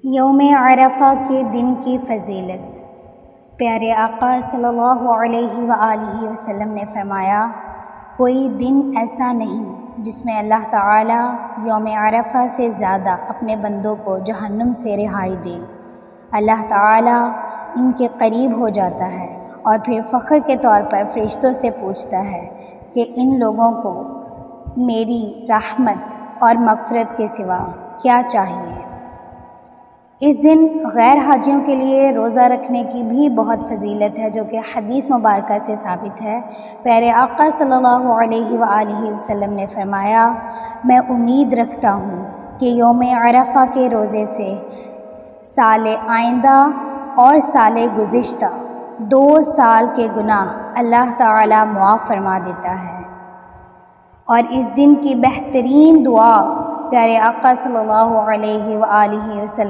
یوم عرفہ کے دن کی فضیلت۔ پیارے آقا صلی اللہ علیہ وآلہ وسلم نے فرمایا، کوئی دن ایسا نہیں جس میں اللہ تعالیٰ یوم عرفہ سے زیادہ اپنے بندوں کو جہنم سے رہائی دے۔ اللہ تعالیٰ ان کے قریب ہو جاتا ہے اور پھر فخر کے طور پر فرشتوں سے پوچھتا ہے کہ ان لوگوں کو میری رحمت اور مغفرت کے سوا کیا چاہیے۔ اس دن غیر حاجیوں کے لیے روزہ رکھنے کی بھی بہت فضیلت ہے، جو کہ حدیث مبارکہ سے ثابت ہے۔ پیارے آقا صلی اللہ علیہ وآلہ وسلم نے فرمایا، میں امید رکھتا ہوں کہ یوم عرفہ کے روزے سے سال آئندہ اور سال گزشتہ 2 سال کے گناہ اللہ تعالیٰ معاف فرما دیتا ہے۔ اور اس دن کی بہترین دعا پیارے آقا صلی اللہ علیہ وآلہ وسلم